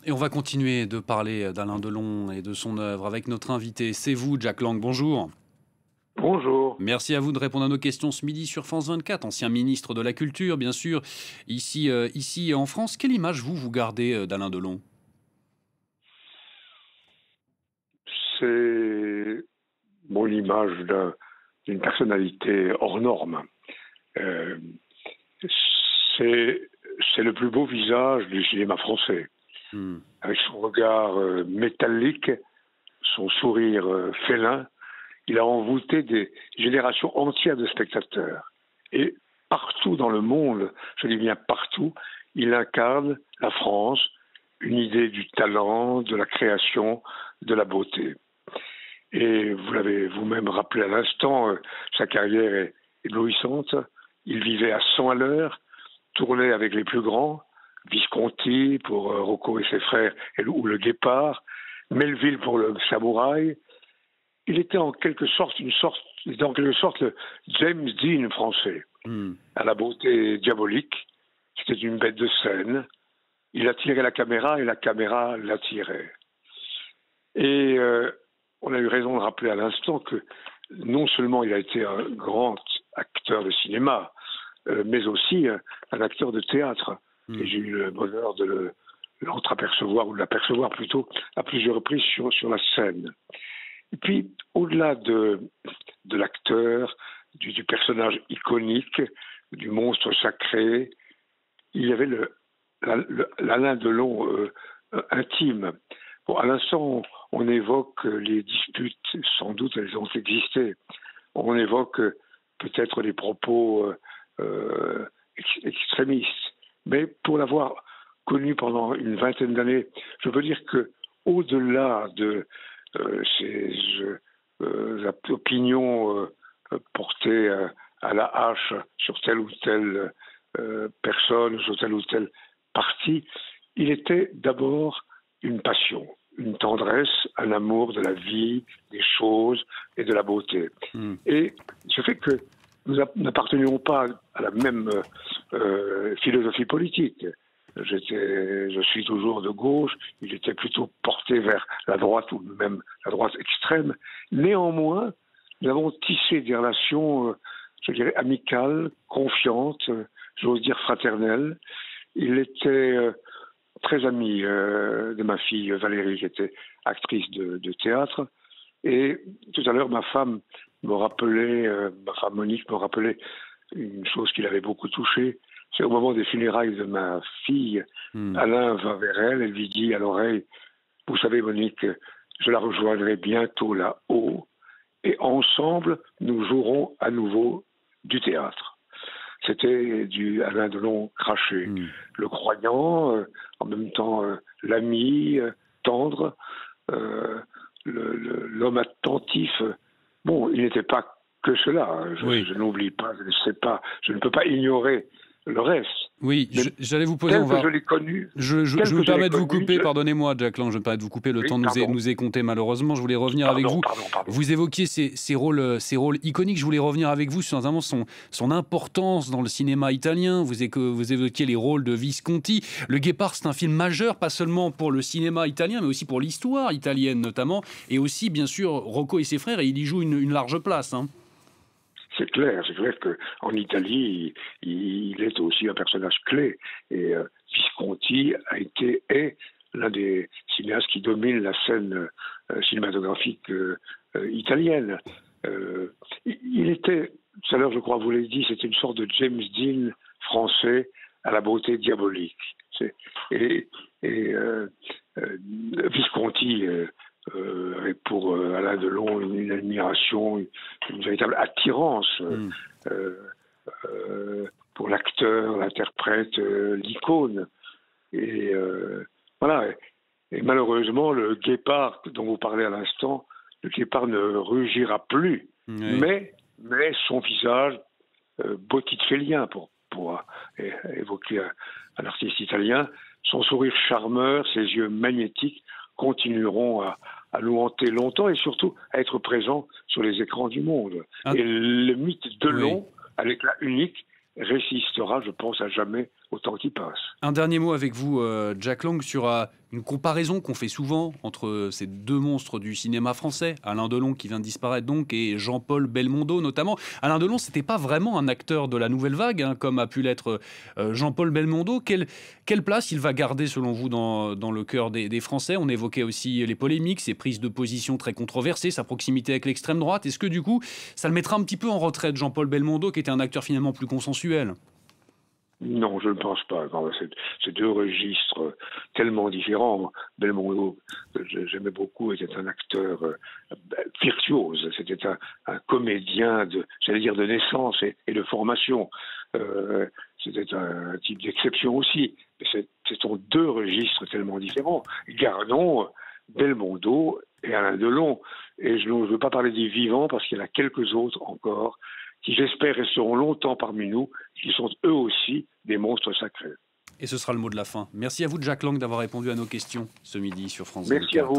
Et on va continuer de parler d'Alain Delon et de son œuvre avec notre invité. C'est vous, Jack Lang. Bonjour. Bonjour. Merci à vous de répondre à nos questions ce midi sur France 24, ancien ministre de la Culture, bien sûr, ici en France. Quelle image vous gardez d'Alain Delon? C'est l'image d'une personnalité hors norme. Euh, c'est le plus beau visage du cinéma français. Hmm. Avec son regard métallique, son sourire félin, il a envoûté des générations entières de spectateurs. Et partout dans le monde, je dis bien partout, il incarne la France, une idée du talent, de la création, de la beauté. Et vous l'avez vous-même rappelé à l'instant, sa carrière est éblouissante. Il vivait à 100 à l'heure, tournait avec les plus grands, Visconti pour Rocco et ses frères, ou le Guépard, Melville pour le Samouraï. Il était en quelque sorte le James Dean français, à la beauté diabolique. C'était une bête de scène. Il attirait la caméra et la caméra l'attirait. Et on a eu raison de rappeler à l'instant que non seulement il a été un grand acteur de cinéma, mais aussi un acteur de théâtre. Et j'ai eu le bonheur de l'entreapercevoir, ou de l'apercevoir plutôt, à plusieurs reprises sur la scène. Et puis, au-delà de l'acteur, du personnage iconique, du monstre sacré, il y avait l'Alain Delon intime. Bon, à l'instant, on évoque les disputes, sans doute elles ont existé. On évoque peut-être des propos extrémistes. Mais pour l'avoir connu pendant une vingtaine d'années, je veux dire que au-delà de ces opinions portées à la hache sur telle ou telle personne, sur tel ou tel parti, il était d'abord une passion, une tendresse, un amour de la vie, des choses et de la beauté. Et ce fait que nous n'appartenions pas à la même philosophie politique. Je suis toujours de gauche, il était plutôt porté vers la droite ou même la droite extrême. Néanmoins, nous avons tissé des relations, je dirais, amicales, confiantes, j'ose dire fraternelles. Il était très ami de ma fille Valérie, qui était actrice de théâtre. Et tout à l'heure, ma femme Monique me rappelait une chose qui l'avait beaucoup touchée. C'est au moment des funérailles de ma fille, Alain va vers elle et lui dit à l'oreille: vous savez, Monique, je la rejoindrai bientôt là-haut et ensemble, nous jouerons à nouveau du théâtre. C'était du Alain Delon craché. Le croyant, en même temps l'ami, tendre, l'homme attentif. Bon, il n'était pas que cela. Je n'oublie pas, je ne peux pas ignorer le reste. Oui, j'allais vous poser... Tel que je l'ai connu... Je me permets de vous couper, pardonnez-moi, Jack Lang, je me permets de vous couper, le temps nous est compté malheureusement. Je voulais revenir avec vous. Pardon. Vous évoquiez ces rôles iconiques, je voulais revenir avec vous sur notamment son importance dans le cinéma italien. Vous évoquiez les rôles de Visconti. Le Guépard, c'est un film majeur, pas seulement pour le cinéma italien, mais aussi pour l'histoire italienne notamment, et aussi, bien sûr, Rocco et ses frères, et il y joue une large place, hein. C'est clair qu'en Italie, il est aussi un personnage clé. Et Visconti est l'un des cinéastes qui domine la scène cinématographique italienne. Il était, tout à l'heure je crois vous l'avez dit, c'était une sorte de James Dean français à la beauté diabolique. Visconti... avec pour Alain Delon une admiration, une véritable attirance pour l'acteur, l'interprète, l'icône. Et voilà. Et malheureusement, le Guépard dont vous parlez à l'instant, le Guépard ne rugira plus, mais son visage botticellien, pour évoquer un artiste italien, son sourire charmeur, ses yeux magnétiques continueront à nous hanter longtemps et surtout à être présents sur les écrans du monde. Et le mythe Delon, à l'éclat unique, résistera, je pense, à jamais au temps qui passe. Un dernier mot avec vous, Jack Lang, sur une comparaison qu'on fait souvent entre ces deux monstres du cinéma français, Alain Delon qui vient de disparaître donc, et Jean-Paul Belmondo notamment. Alain Delon, c'était pas vraiment un acteur de la nouvelle vague, hein, comme a pu l'être Jean-Paul Belmondo. Quelle place il va garder selon vous dans le cœur des Français? On évoquait aussi les polémiques, ses prises de position très controversées, sa proximité avec l'extrême droite. Est-ce que du coup, ça le mettra un petit peu en retrait de Jean-Paul Belmondo, qui était un acteur finalement plus consensuel? Non, je ne pense pas. C'est deux registres tellement différents. Belmondo, j'aimais beaucoup, était un acteur virtuose. C'était un comédien j'allais dire, de naissance et de formation. C'était un type d'exception aussi. Mais ce sont deux registres tellement différents. Gardons Belmondo et Alain Delon. Et je ne veux pas parler des vivants parce qu'il y en a quelques autres encore qui, j'espère, resteront longtemps parmi nous, qui sont eux aussi des monstres sacrés. Et ce sera le mot de la fin. Merci à vous, Jack Lang, d'avoir répondu à nos questions ce midi sur France 24. Merci à vous.